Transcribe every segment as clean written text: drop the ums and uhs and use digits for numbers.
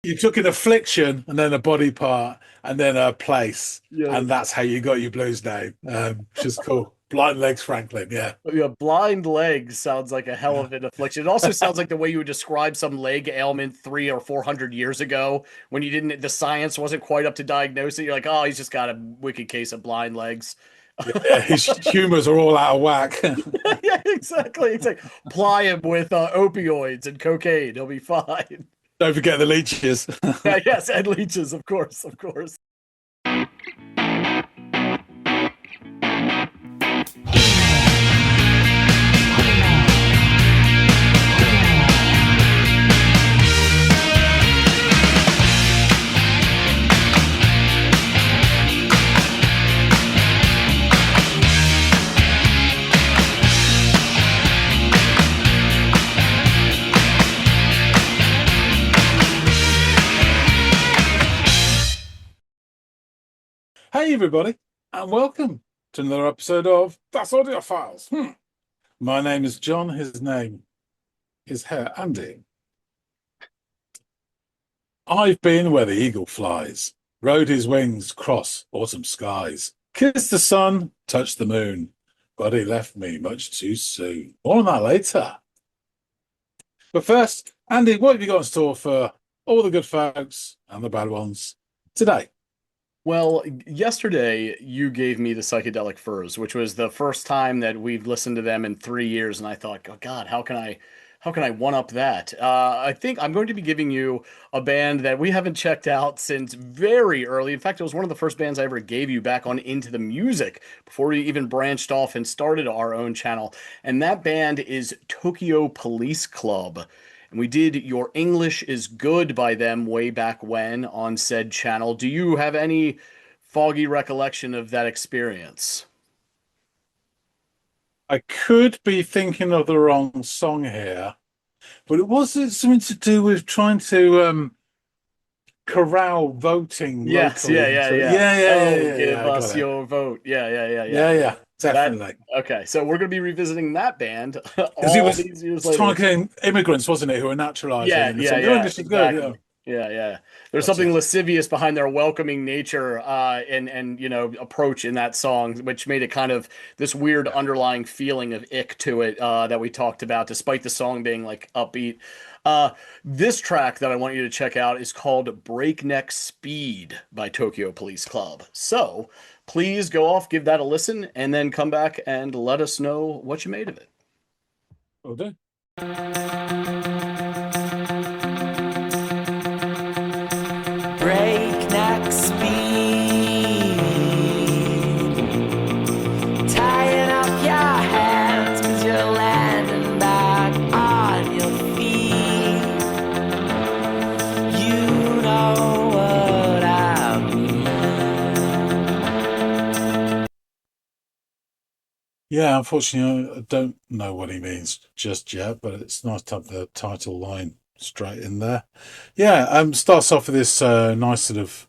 You took an affliction and then a body part and then a place, Yeah, and that's how you got your blues name, which is cool. Blind Legs Franklin, yeah. yeah. Blind legs sounds like a hell Yeah. of an affliction. It also sounds like the way you would describe some leg ailment 300 or 400 years ago when you didn't, the science wasn't quite up to diagnose it. You're like, oh, he's just got a wicked case of blind legs. Yeah, his humors are all out of whack. Yeah, exactly. Exactly. Ply him with opioids and cocaine. He'll be fine. Don't forget the leeches. Yeah, yes, and leeches, of course, of course. Hey, everybody, and welcome to another episode of That's Audiophiles. My name is John. His name is Herr Andy. I've been where the eagle flies, rode his wings across autumn skies, kissed the sun, touched the moon, but he left me much too soon. More on that later. But first, Andy, what have you got in store for all the good folks and the bad ones today? Well, yesterday you gave me the Psychedelic Furs, which was the first time that we've listened to them in 3 years, and I thought, oh God, how can I one up that? I think I'm going to be giving you a band that we haven't checked out since very early. In fact, it was one of the first bands I ever gave you back on Into the Music before we even branched off and started our own channel, and that band is Tokyo Police Club. And we did Your English is Good by them way back when on said channel. Do you have any foggy recollection of that experience? I could be thinking of the wrong song here, but it was something to do with trying to corral voting Yes, locally. yeah, yeah, So, yeah. Oh, give I got us it. your vote. Yeah, yeah, yeah, yeah. Yeah, That definitely. okay. So we're gonna be revisiting that band Because he all was these years later. targeting immigrants, wasn't it, who were naturalized Yeah, in the yeah, song. Your yeah, English is good, yeah. exactly. Yeah, yeah. There's Gotcha. something lascivious behind their welcoming nature and approach in that song, which made it kind of this weird Yeah. underlying feeling of ick to it that we talked about, despite the song being like upbeat. Uh, this track that I want you to check out is called Breakneck Speed by Tokyo Police Club. So please go off, give that a listen, and then come back and let us know what you made of it. Will do. Breakneck speed, tying up your hands 'cause you're landing back on your feet. You know what I mean. Yeah, unfortunately, I don't know what he means just yet, but it's nice to have the title line straight in there. Yeah, starts off with this nice sort of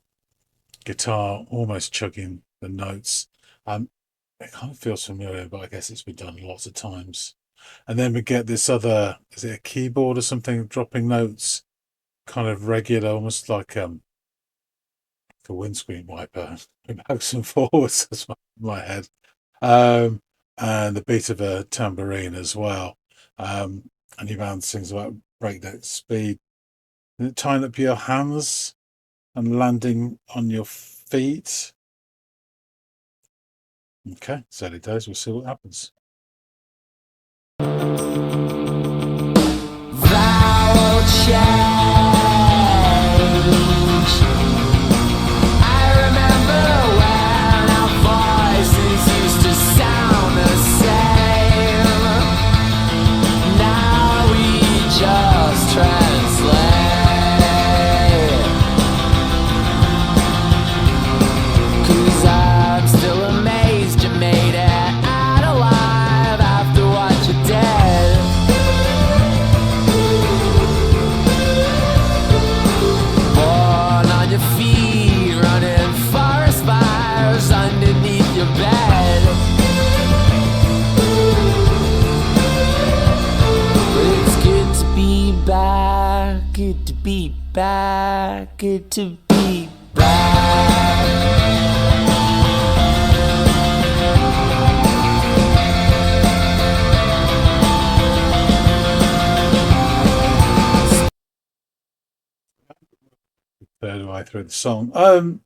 guitar, almost chugging the notes. It kind of feels familiar, but I guess it's been done lots of times. And then we get this other, is it a keyboard or something, dropping notes, kind of regular, almost like a windscreen wiper, backs and forwards. That's my head. Um, and the beat of a tambourine as well. And your band sings about breakneck speed, tying up your hands and landing on your feet. Okay, so it does. We'll see what happens. Vowel change. I remember when our voices used to sound the same. Now we just translate. 'Cause I'm still amazed you made it out alive. good to be back, good to be back. Third way through the song.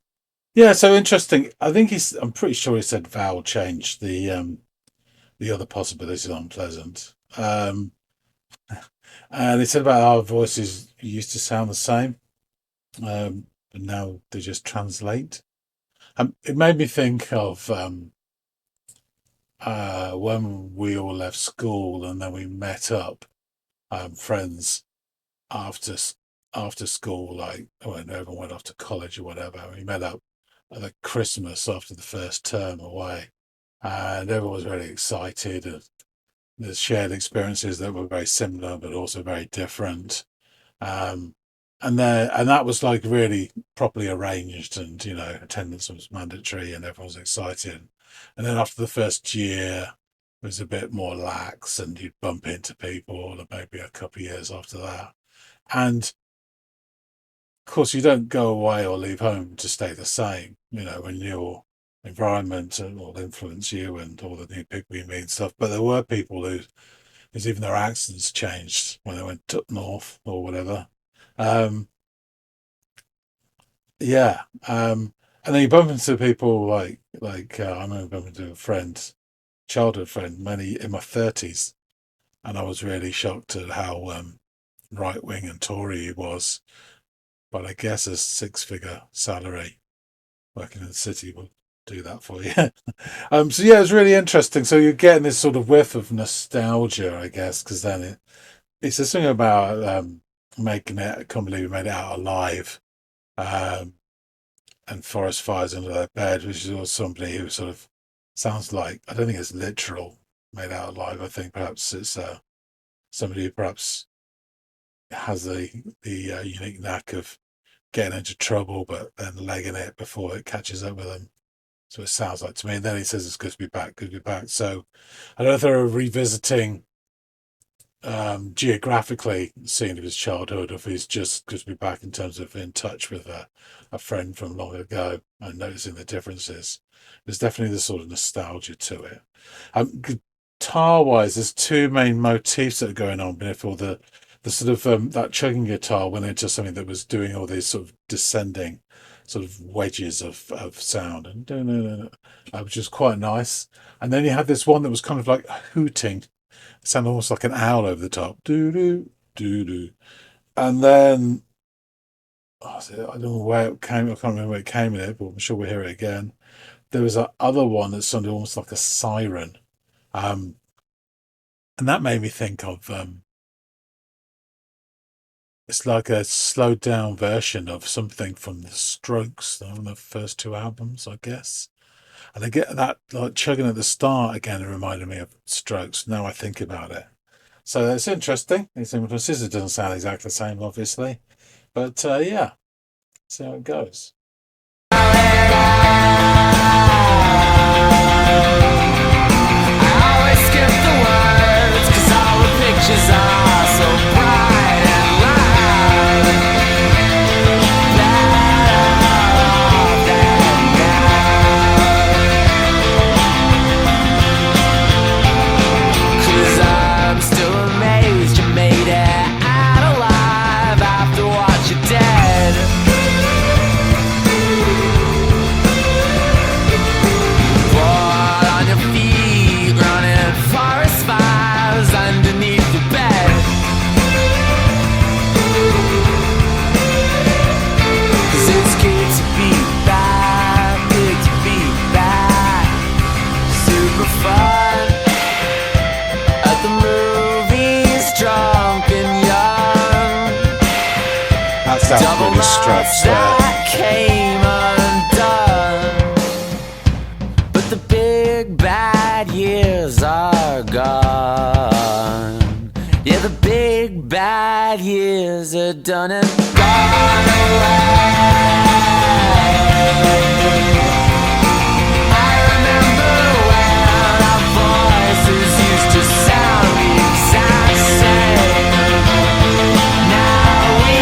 Yeah, so interesting. I'm pretty sure he said vowel change. The other possibilities are unpleasant. And he said about our voices used to sound the same, but now they just translate. It made me think of when we all left school and then we met up, friends after after school, like when everyone went off to college or whatever. We met up at the Christmas after the first term away, and everyone was very excited. And there's shared experiences that were very similar but also very different. Um, and that was like really properly arranged, and attendance was mandatory, and everyone was excited. And then after the first year, it was a bit more lax, and you'd bump into people, and maybe a couple of years after that. And of course, you don't go away or leave home to stay the same. When your environment will influence you and all the new people you meet and stuff. But there were people whose even their accents changed when they went up north or whatever. Yeah. And then you bump into people like I remember bumping into a friend, childhood friend, many in my 30s, and I was really shocked at how right wing and Tory he was. But I guess a 6-figure salary working in the city will do that for you. So yeah, it's really interesting. So you're getting this sort of whiff of nostalgia, I guess, because then it's a thing about making it. I can't believe we made it out alive, and forest fires under their bed, which is also somebody who sort of sounds like, I don't think it's literal made out alive. I think perhaps it's somebody who perhaps has the unique knack of getting into trouble but then legging it before it catches up with them. So it sounds like to me. And then he says it's good to be back, good to be back. So I don't know if they're revisiting geographically the scene of his childhood, or if he's just good to be back in terms of in touch with a friend from long ago and noticing the differences. There's definitely this sort of nostalgia to it. Guitar-wise, there's two main motifs that are going on beneath all the sort of that chugging guitar went into something that was doing all these sort of descending sort of wedges of sound, and which is quite nice. And then you had this one that was kind of like hooting, it sounded almost like an owl over the top, doo doo doo doo. And then I don't know where it came. I can't remember where it came in it, but I'm sure we'll hear it again. There was that other one that sounded almost like a siren, and that made me think of it's like a slowed down version of something from the Strokes on the first two albums, I guess. And I get that like chugging at the start again. It reminded me of Strokes. Now I think about it, so it's interesting. These influences. It doesn't sound exactly the same, obviously, but yeah, see how it goes. Sounds really Strokes there. Came undone, but the big bad years are gone. Yeah, the big bad years are done and gone away. I remember when our voices used to sound the exact same. Now we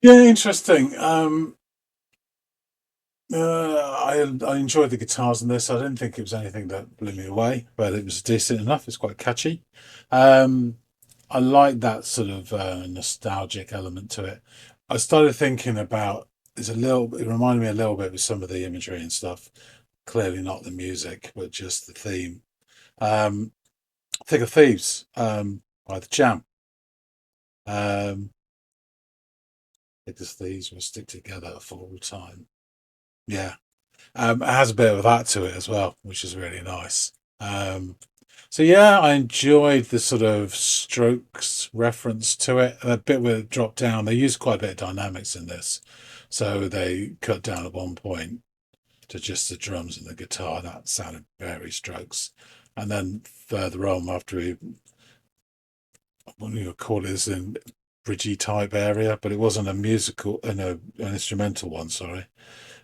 Yeah, interesting. I enjoyed the guitars in this. I didn't think it was anything that blew me away, but it was decent enough. It's quite catchy. Um, I like that sort of nostalgic element to it. I started thinking about there's a little. It reminded me a little bit of some of the imagery and stuff. Clearly not the music, but just the theme. Um, Thick of Thieves by the Jam. Um, Thick as Thieves will stick together for all time. Yeah. It has a bit of that to it as well, which is really nice. So yeah, I enjoyed the sort of Strokes reference to it. A bit where it dropped down. They used quite a bit of dynamics in this, so they cut down at one point to just the drums and the guitar. That sounded very Strokes. And then further on, after we, what do you call it, is in bridgy type area, but it wasn't a musical, an instrumental one. Sorry.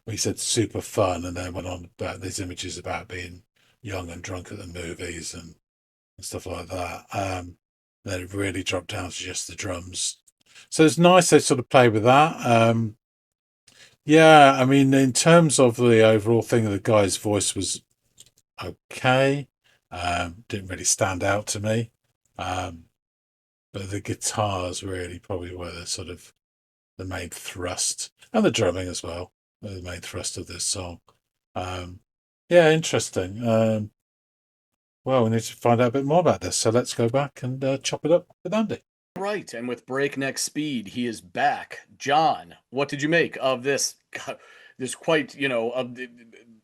He said super fun, and then went on about these images about being young and drunk at the movies and stuff like that. Then it really dropped down to just the drums. So it's nice they sort of play with that. Yeah, I mean, in terms of the overall thing, the guy's voice was okay. Didn't really stand out to me. Um, but the guitars really probably were the sort of the main thrust, and the drumming as well, the main thrust of this song. Um, yeah, interesting. Well, we need to find out a bit more about this, so let's go back and chop it up with Andy. Right, and with breakneck speed, he is back. John, what did you make of this? This quite,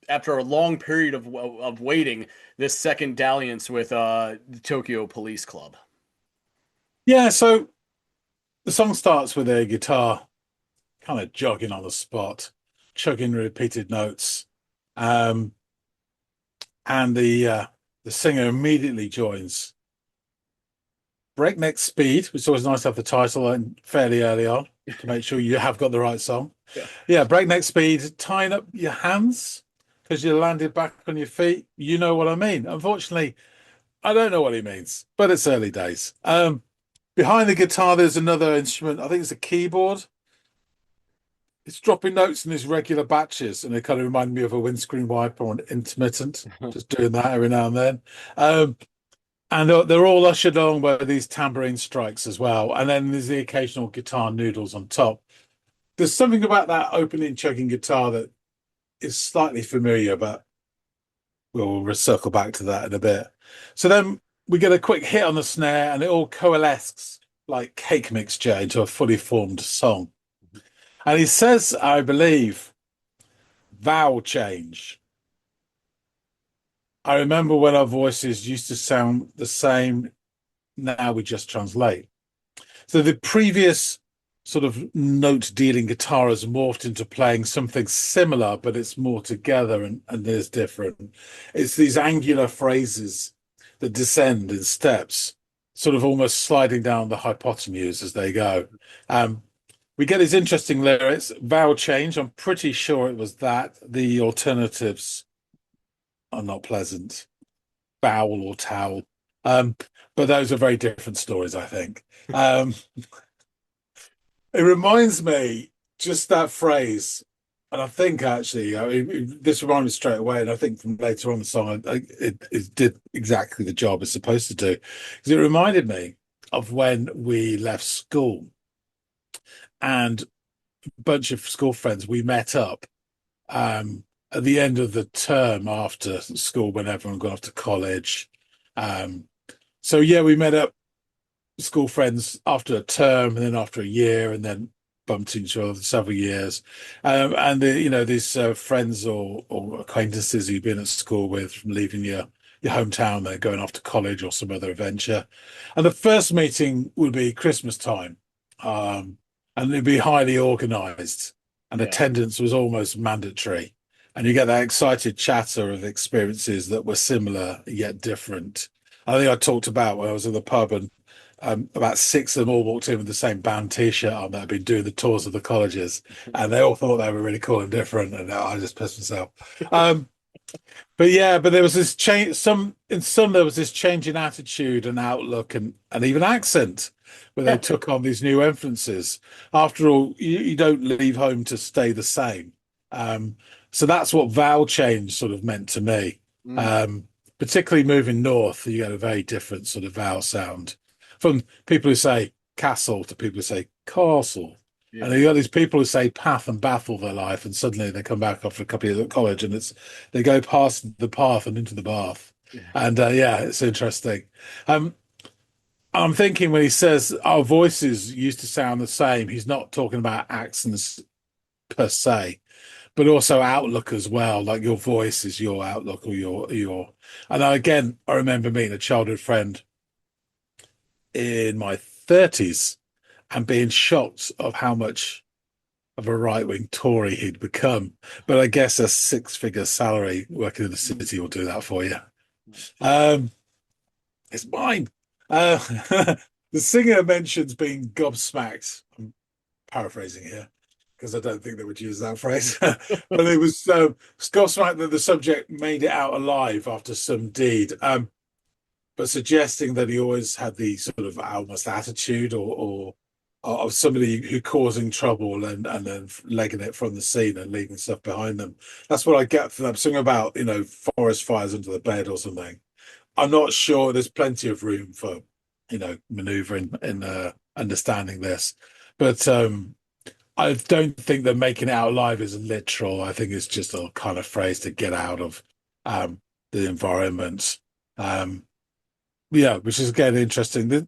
after a long period of waiting, this second dalliance with the Tokyo Police Club. Yeah, so the song starts with a guitar kind of jogging on the spot, chugging repeated notes, um, and the singer immediately joins. Breakneck Speed, which is always nice to have the title and fairly early on to make sure you have got the right song. Yeah. Yeah, Breakneck Speed, tying up your hands because you landed back on your feet. You know what I mean. Unfortunately, I don't know what he means, but it's early days. Behind the guitar, there's another instrument. I think it's a keyboard. It's dropping notes in these regular batches, and it kind of reminded me of a windscreen wiper or an intermittent, just doing that every now and then. And they're all ushered along by these tambourine strikes as well. And then there's the occasional guitar noodles on top. There's something about that opening chugging guitar that is slightly familiar, but we'll circle back to that in a bit. So then we get a quick hit on the snare, and it all coalesces like cake mixture into a fully formed song. And he says, I believe, vowel change. I remember when our voices used to sound the same. Now we just translate. So the previous sort of note dealing guitar has morphed into playing something similar, but it's more together and there's different. It's these angular phrases that descend in steps, sort of almost sliding down the hypotenuse as they go. We get these interesting lyrics, vowel change. I'm pretty sure it was that. The alternatives are not pleasant, bowel or towel. But those are very different stories, I think. It reminds me just that phrase, and I think actually, this reminded me straight away, and I think from later on in the song, it did exactly the job it's supposed to do, because it reminded me of when we left school, and a bunch of school friends, we met up at the end of the term after school when everyone got off to college. So yeah, we met up school friends after a term and then after a year and then bumped into each other for several years. And these friends or acquaintances you've been at school with from leaving your hometown, they're going off to college or some other adventure. And the first meeting would be Christmas time. And it'd be highly organized and Yeah. attendance was almost mandatory. And you get that excited chatter of experiences that were similar yet different. I think I talked about when I was in the pub and about six of them all walked in with the same band T-shirt on that had been doing the tours of the colleges, and they all thought they were really cool and different, and I just pissed myself. But there was this change. Some there was this change in attitude and outlook and even accent. where they took on these new influences. After all, you don't leave home to stay the same. Um, so that's what vowel change sort of meant to me. Mm, Um, Particularly moving north, you get a very different sort of vowel sound from people who say castle to people who say castle. And yeah. you got these people who say path and bath all their life, and suddenly they come back after a couple of years at college, and they go past the path and into the bath. Yeah. And yeah, it's interesting. Um, I'm thinking when he says our voices used to sound the same, he's not talking about accents per se, but also outlook as well. Like your voice is your outlook or your. And again, I remember meeting a childhood friend in my 30s and being shocked of how much of a right-wing Tory he'd become. But I guess a six-figure salary working in the city will do that for you. Um, it's mine. Uh, the singer mentions being gobsmacked. I'm paraphrasing here because I don't think they would use that phrase. But it was gobsmacked that the subject made it out alive after some deed. But suggesting that he always had the sort of almost attitude or of somebody who causing trouble and then legging it from the scene and leaving stuff behind them. That's what I get from them. Something about, forest fires under the bed or something. I'm not sure. There's plenty of room for, maneuvering in understanding this, but I don't think that making it out alive is literal. I think it's just a kind of phrase to get out of um, the environment. Um, yeah, which is again interesting.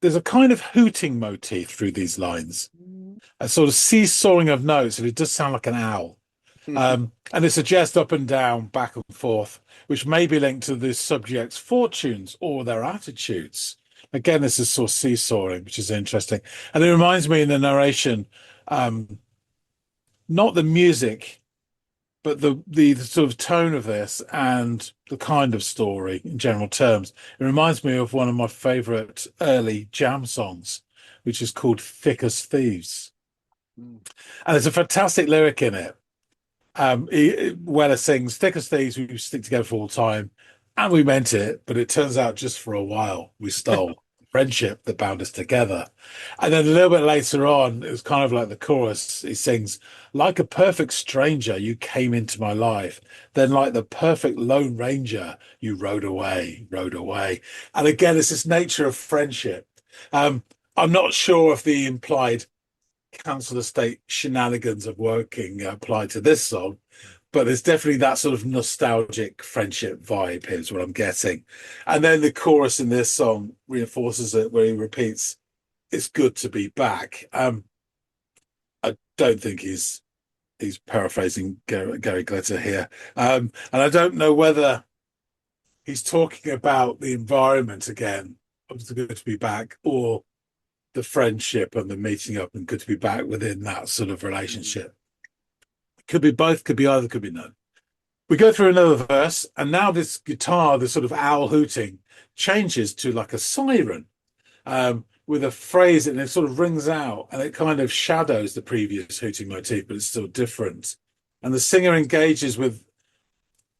There's a kind of hooting motif through these lines, a sort of seesawing of notes, and it does sound like an owl. And it suggests up and down, back and forth, which may be linked to the subject's fortunes or their attitudes. Again, this is sort of seesawing, which is interesting. And it reminds me in the narration, um, not the music, but the sort of tone of this and the kind of story in general terms. It reminds me of one of my favorite early jam songs, which is called Thick as Thieves. Mm. And there's a fantastic lyric in it. Weller sings, "Thick as thieves, we stick together for all time," and we meant it, but it turns out just for a while we stole the friendship that bound us together. And then a little bit later on, it was kind of like the chorus. He sings, "Like a perfect stranger, you came into my life. Then, like the perfect Lone Ranger, you rode away, rode away." And again, it's this nature of friendship. I'm not sure if the implied council estate shenanigans of working apply to this song, but there's definitely that sort of nostalgic friendship vibe here is what I'm getting. And then the chorus in this song reinforces it where he repeats, "It's good to be back." I don't think he's paraphrasing Gary Glitter here. And I don't know whether he's talking about the environment again. It's good to be back, or the friendship and the meeting up and good to be back within that sort of relationship. Could be both, could be either, could be none. We go through another verse, and now this guitar, the sort of owl hooting, changes to like a siren with a phrase, and it sort of rings out and it kind of shadows the previous hooting motif, but it's still different. And the singer engages with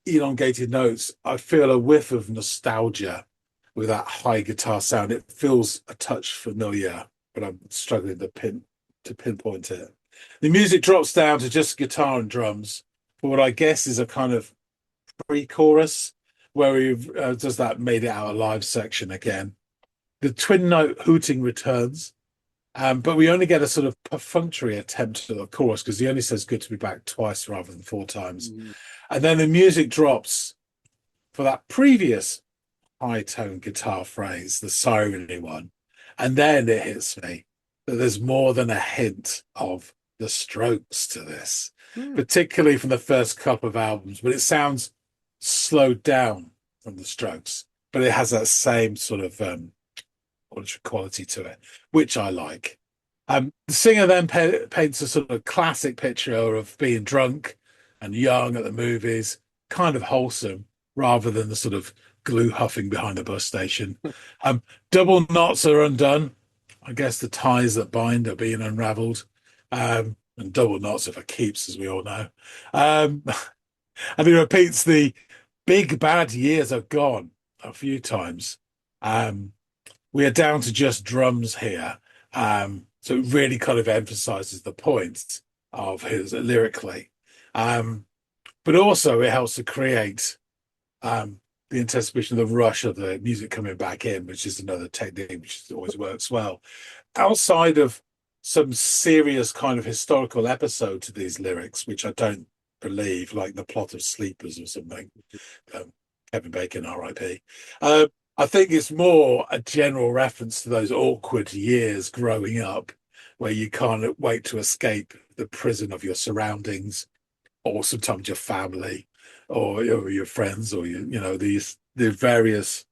elongated notes. I feel a whiff of nostalgia with that high guitar sound. It feels a touch familiar, but I'm struggling to pinpoint it. The music drops down to just guitar and drums for what I guess is a kind of pre-chorus where he does that "made it out alive" section again. The twin note hooting returns, but we only get a sort of perfunctory attempt at the chorus because he only says "good to be back" twice rather than four times. Mm. And then the music drops for that previous high tone guitar phrase, the sireny one. And then it hits me that there's more than a hint of the Strokes to this, Mm. particularly from the first couple of albums, but it sounds slowed down from the Strokes, but it has that same sort of quality to it, which I like. The singer then paints a sort of classic picture of being drunk and young at the movies, kind of wholesome, rather than the sort of glue huffing behind the bus station. Double knots are undone. I guess the ties that bind are being unraveled. And double knots are for keeps, as we all know. Um, and he repeats the "big bad years are gone" a few times. we are down to just drums here. So it really kind of emphasizes the points of his lyrically. Um, but also it helps to create the anticipation of the rush of the music coming back in, which is another technique which always works well. Outside of some serious kind of historical episode to these lyrics, which I don't believe, like the plot of Sleepers or something, um, Kevin Bacon, R.I.P. I think it's more a general reference to those awkward years growing up where you can't wait to escape the prison of your surroundings or sometimes your family or your friends or the various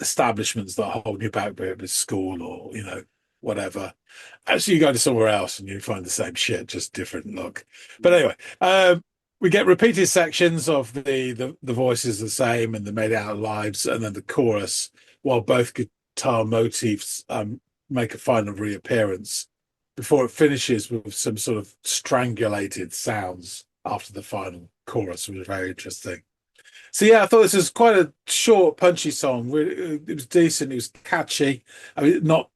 establishments that hold you back, whether it's school or whatever. Actually, you go to somewhere else and you find the same shit, just different look. But anyway, we get repeated sections of the voices the same and the made out lives, and then the chorus, while both guitar motifs make a final reappearance before it finishes with some sort of strangulated sounds after the final chorus, which is very interesting. So yeah, I thought this was quite a short, punchy song. It was decent. It was catchy. I mean, not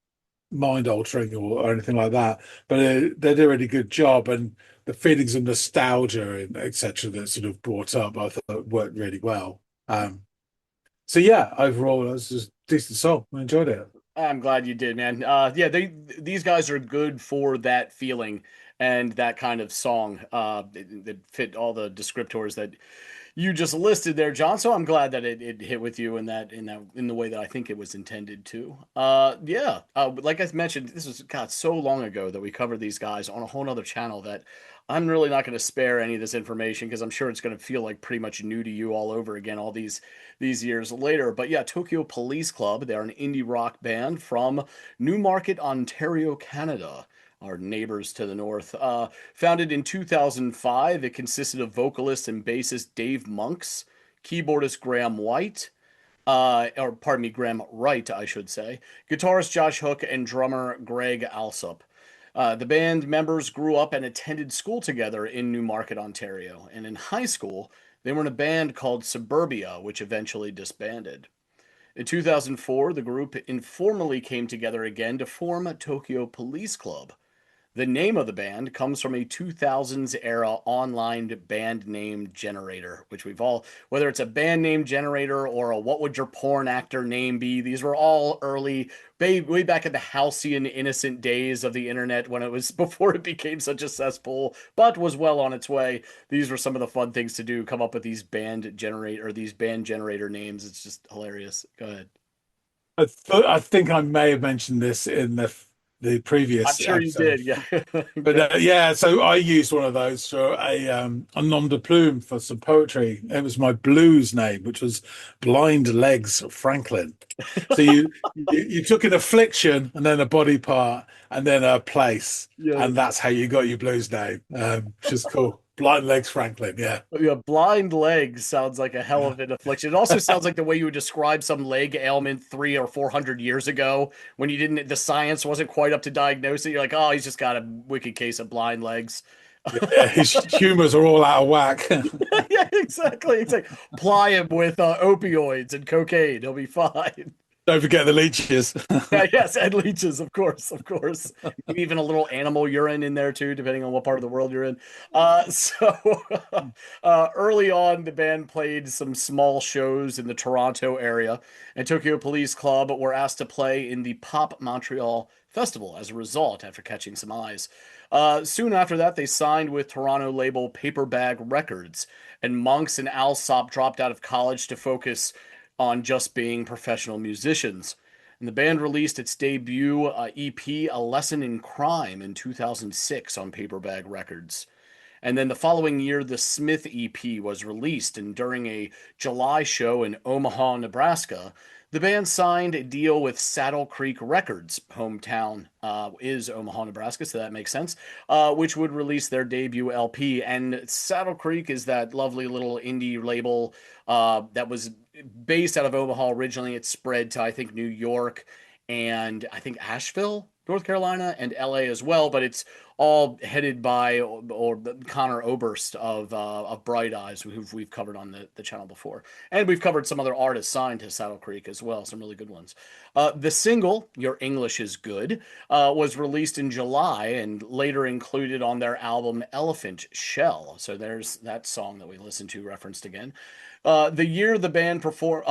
mind altering or anything like that, but they did a really good job. And the feelings of nostalgia and etc. that sort of brought up, I thought worked really well. So yeah, overall, it was just a decent song. I enjoyed it. I'm glad you did, man. Yeah, these guys are good for that feeling and that kind of song that fit all the descriptors that you just listed there, John. So I'm glad that it hit with you in the way that I think it was intended to. Yeah. Like I mentioned, this was God so long ago that we covered these guys on a whole nother channel that I'm really not going to spare any of this information because I'm sure it's going to feel like pretty much new to you all over again all these years later. But yeah, Tokyo Police Club, they're an indie rock band from Newmarket, Ontario, Canada. Our neighbors to the north. Founded in 2005, it consisted of vocalist and bassist Dave Monks, keyboardist Graham White, or pardon me, Graham Wright, I should say, guitarist Josh Hook, and drummer Greg Alsop. The band members grew up and attended school together in Newmarket, Ontario, and in high school, they were in a band called Suburbia, which eventually disbanded. In 2004, the group informally came together again to form a Tokyo Police Club. The name of the band comes from a 2000s era online band name generator, which we've all, whether it's a band name generator or a what would your porn actor name be, these were all early, way back in the halcyon innocent days of the internet when it was before it became such a cesspool, but was well on its way. These were some of the fun things to do, come up with these band generator names. It's just hilarious. Go ahead. I think I may have mentioned this in the I'm previous sure you episode. did. Yeah. But yeah, so I used one of those for a nom de plume for some poetry. It was my blues name, which was Blind Legs Franklin. So you took an affliction and then a body part and then a place, Yeah. and that's how you got your blues name, which is cool. Blind Legs Franklin, yeah. Yeah, blind legs sounds like a hell of an affliction. It also sounds like the way you would describe some leg ailment 300 or 400 years ago when the science wasn't quite up to diagnose it. You're like, oh, he's just got a wicked case of blind legs. Yeah, his humors are all out of whack. Yeah, exactly. It's like ply him with opioids and cocaine. He'll be fine. Don't forget the leeches. Yeah, yes, and leeches, of course, of course. Maybe even a little animal urine in there too, depending on what part of the world you're in. So early on, the band played some small shows in the Toronto area, and Tokyo Police Club were asked to play in the Pop Montreal Festival as a result, after catching some eyes. Soon after that, they signed with Toronto label Paperbag Records, and Monks and Alsop dropped out of college to focus on just being professional musicians. And the band released its debut EP, A Lesson in Crime, in 2006 on Paperbag Records. And then the following year, the Smith EP was released, and during a July show in Omaha, Nebraska, the band signed a deal with Saddle Creek Records. Hometown is Omaha, Nebraska, so that makes sense, which would release their debut LP. And Saddle Creek is that lovely little indie label that was based out of Omaha originally. It spread to, I think, New York and I think Asheville North Carolina and LA as well, but it's all headed by or Connor Oberst of Bright Eyes, who we've covered on the channel before. And we've covered some other artists signed to Saddle Creek as well, some really good ones. The single, Your English is Good, was released in July and later included on their album Elephant Shell. So there's that song that we listened to referenced again. The year the band performed,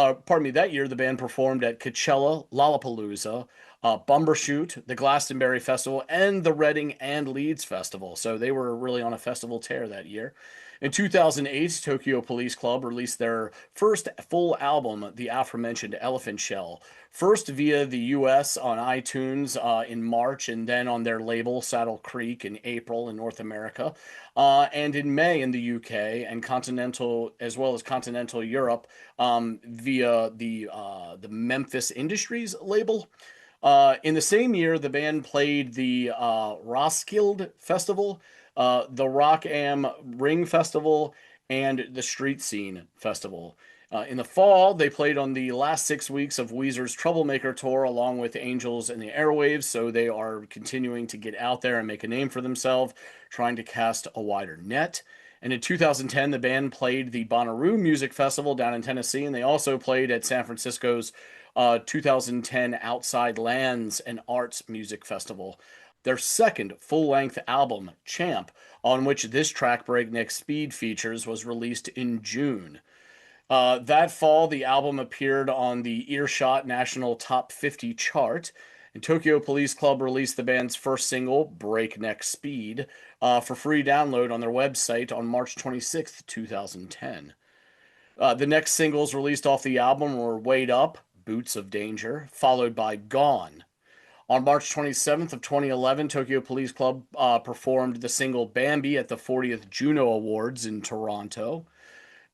that year the band performed at Coachella, Lollapalooza, Bumbershoot, the Glastonbury Festival, and the Reading and Leeds Festival. So they were really on a festival tear that year. In 2008, Tokyo Police Club released their first full album, the aforementioned Elephant Shell, first via the US on iTunes in March, and then on their label Saddle Creek in April in North America, and in May in the UK and continental as well as continental Europe via the Memphis Industries label. In the same year, the band played the Roskilde Festival, the Rock Am Ring Festival, and the Street Scene Festival. In the fall, they played on the last 6 weeks of Weezer's Troublemaker Tour along with Angels and the Airwaves, so they are continuing to get out there and make a name for themselves, trying to cast a wider net. And in 2010, the band played the Bonnaroo Music Festival down in Tennessee, and they also played at San Francisco's 2010 Outside Lands and Arts Music Festival. Their second full-length album, Champ, on which this track Breakneck Speed features, was released in June. That fall, the album appeared on the Earshot National Top 50 chart, and Tokyo Police Club released the band's first single, Breakneck Speed, for free download on their website on March 26, 2010. The next singles released off the album were Wait Up, Boots of Danger, followed by Gone. On March 27th of 2011, Tokyo Police Club performed the single Bambi at the 40th Juno Awards in Toronto.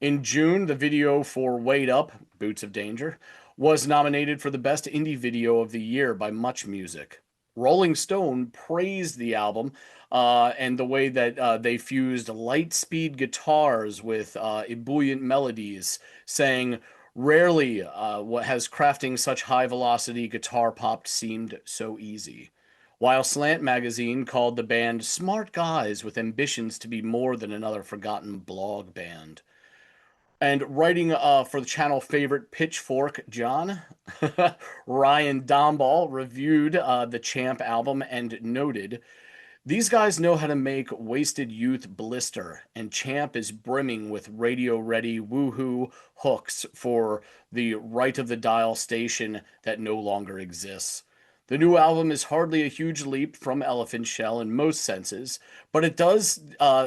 In June, the video for Wait Up, Boots of Danger, was nominated for the Best Indie Video of the Year by Much Music. Rolling Stone praised the album and the way that they fused light speed guitars with ebullient melodies, saying, rarely what has crafting such high velocity guitar pop seemed so easy. While Slant magazine called the band smart guys with ambitions to be more than another forgotten blog band. And writing for the channel favorite Pitchfork John, Ryan Domball reviewed the Champ album and noted, these guys know how to make wasted youth blister, and Champ is brimming with radio-ready woohoo hooks for the right of the dial station that no longer exists. The new album is hardly a huge leap from Elephant Shell in most senses, but it does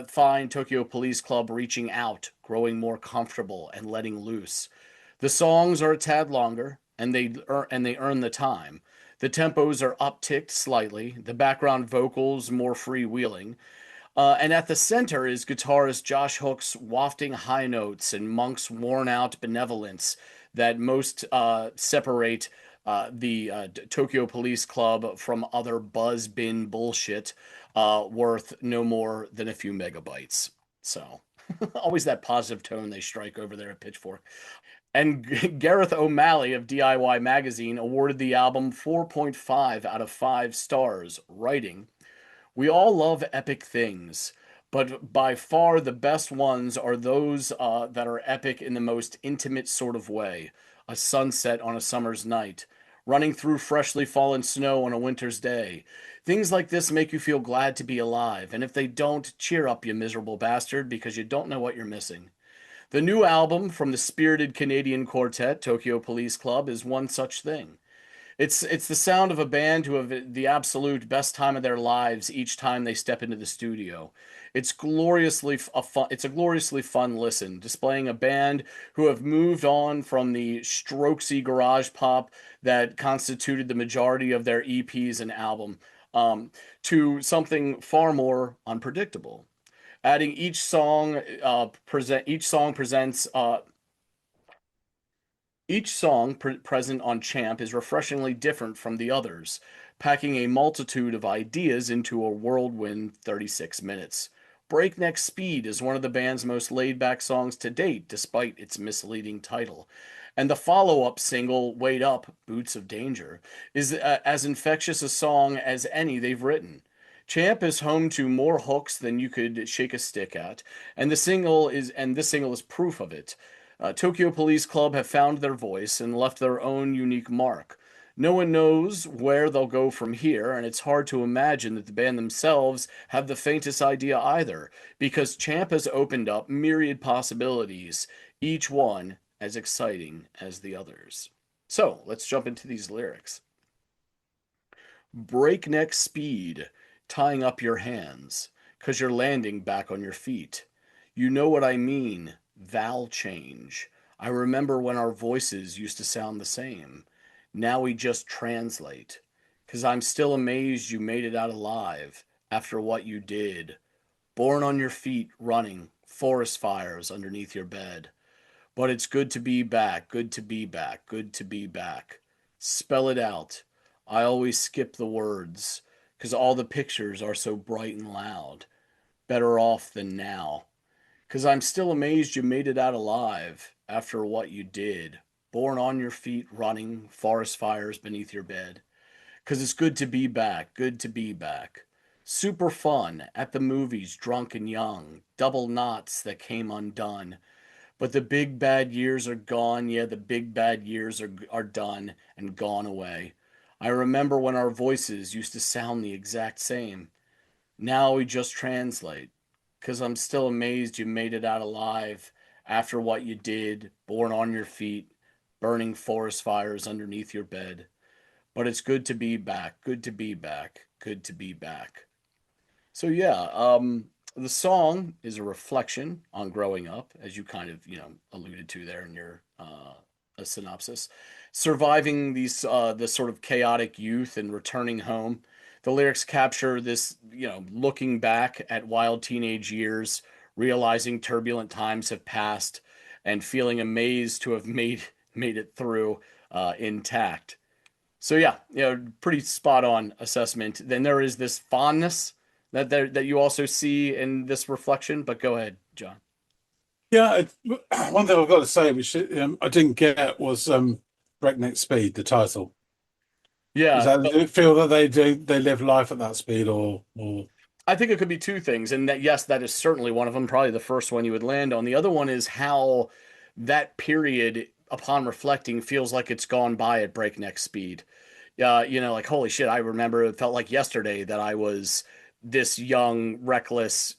find Tokyo Police Club reaching out, growing more comfortable, and letting loose. The songs are a tad longer, and they earn the time. The tempos are upticked slightly, the background vocals more freewheeling, and at the center is guitarist Josh Hook's wafting high notes and Monk's worn-out benevolence that most separate the Tokyo Police Club from other buzz bin bullshit worth no more than a few megabytes. So, always that positive tone they strike over there at Pitchfork. And Gareth O'Malley of DIY Magazine awarded the album 4.5 out of 5 stars, writing, we all love epic things, but by far the best ones are those that are epic in the most intimate sort of way. A sunset on a summer's night, running through freshly fallen snow on a winter's day. Things like this make you feel glad to be alive, and if they don't, cheer up, you miserable bastard, because you don't know what you're missing. The new album from the spirited Canadian quartet Tokyo Police Club is one such thing. It's the sound of a band who have the absolute best time of their lives each time they step into the studio. It's a gloriously fun listen, displaying a band who have moved on from the strokesy garage pop that constituted the majority of their EPs and album to something far more unpredictable. Adding each song presents each song present on Champ is refreshingly different from the others, packing a multitude of ideas into a whirlwind 36 minutes. Breakneck Speed is one of the band's most laid-back songs to date, despite its misleading title. And the follow-up single, Wait Up, Boots of Danger, is as infectious a song as any they've written. Champ is home to more hooks than you could shake a stick at, and this single is proof of it. Tokyo Police Club have found their voice and left their own unique mark. No one knows where they'll go from here, and it's hard to imagine that the band themselves have the faintest idea either, because Champ has opened up myriad possibilities, each one as exciting as the others. So, let's jump into these lyrics. Breakneck speed, tying up your hands, 'cause you're landing back on your feet. You know what I mean, vowel change. I remember when our voices used to sound the same. Now we just translate. 'Cause I'm still amazed you made it out alive after what you did. Born on your feet, running, forest fires underneath your bed. But it's good to be back, good to be back, good to be back. Spell it out. I always skip the words, 'cause all the pictures are so bright and loud. Better off than now. 'Cause I'm still amazed you made it out alive after what you did. Born on your feet, running, forest fires beneath your bed. 'Cause it's good to be back, good to be back. Super fun, at the movies, drunk and young, double knots that came undone. But the big bad years are gone, yeah, the big bad years are done and gone away. I remember when our voices used to sound the exact same. Now we just translate. 'Cause I'm still amazed you made it out alive after what you did, born on your feet, burning forest fires underneath your bed. But it's good to be back, good to be back, good to be back. So yeah, the song is a reflection on growing up, as you kind of, alluded to there in your a synopsis. Surviving this sort of chaotic youth and returning home. The lyrics capture this, looking back at wild teenage years, realizing turbulent times have passed, and feeling amazed to have made it through intact. So yeah, pretty spot on assessment. Then there is this fondness that you also see in this reflection. But go ahead, John. Yeah, one thing I've got to say, which I didn't get, was Breakneck Speed, the title. Is Yeah, that, do you feel that they live life at that speed, or I think it could be two things, and that yes, that is certainly one of them. Probably the first one you would land on. The other one is how that period, upon reflecting, feels like it's gone by at breakneck speed. Like holy shit, I remember it felt like yesterday that I was this young, reckless,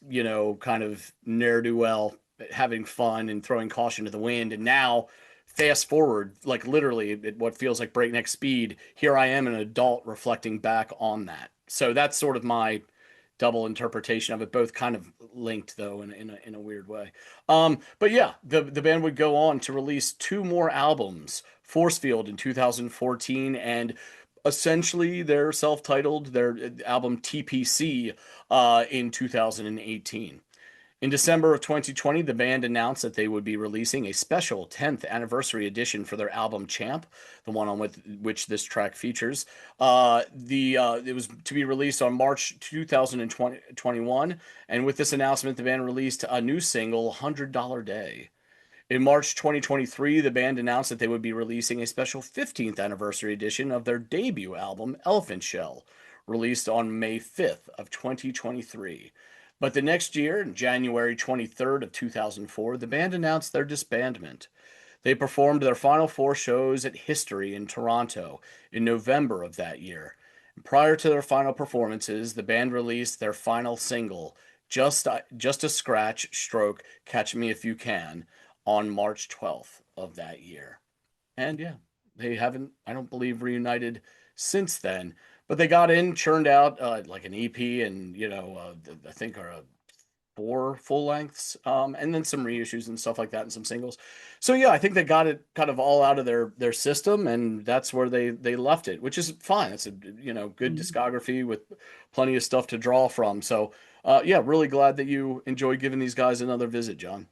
kind of ne'er do well, having fun and throwing caution to the wind, and now. Fast forward, like literally, at what feels like breakneck speed. Here I am, an adult, reflecting back on that. So that's sort of my double interpretation of it, both kind of linked though in a weird way. But yeah, the band would go on to release two more albums, Force Field in 2014 and essentially their self-titled their album TPC in 2018. In December of 2020, the band announced that they would be releasing a special 10th anniversary edition for their album Champ, the one on which this track features. It was to be released on March 2021, and with this announcement, the band released a new single, $100 Day. In March 2023, the band announced that they would be releasing a special 15th anniversary edition of their debut album, Elephant Shell, released on May 5th of 2023. But the next year, January 23rd of 2004, the band announced their disbandment. They performed their final four shows at History in Toronto in November of that year. And prior to their final performances, the band released their final single, Just a Scratch Stroke Catch Me If You Can, on March 12th of that year. And yeah, they haven't, I don't believe, reunited since then. But they got in, churned out like an EP and, I think are four full lengths, and then some reissues and stuff like that and some singles. So yeah, I think they got it kind of all out of their system, and that's where they left it, which is fine. It's a good discography with plenty of stuff to draw from. So yeah, really glad that you enjoyed giving these guys another visit, John.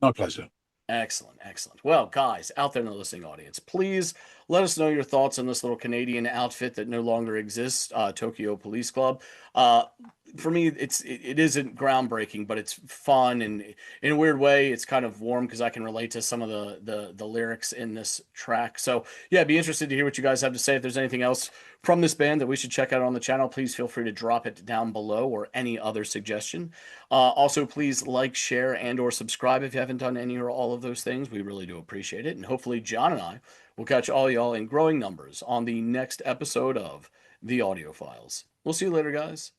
my pleasure? Excellent, excellent. Well, guys, out there in the listening audience, please Let us know your thoughts on this little Canadian outfit that no longer exists, Tokyo Police Club. For me, it isn't groundbreaking, but it's fun, and in a weird way, it's kind of warm because I can relate to some of the lyrics in this track. So yeah, be interested to hear what you guys have to say. If there's anything else from this band that we should check out on the channel, please feel free to drop it down below, or any other suggestion. Also, please like, share, and/or subscribe if you haven't done any or all of those things. We really do appreciate it, and hopefully John and I will catch all y'all in growing numbers on the next episode of the Audiophiles. We'll see you later, guys.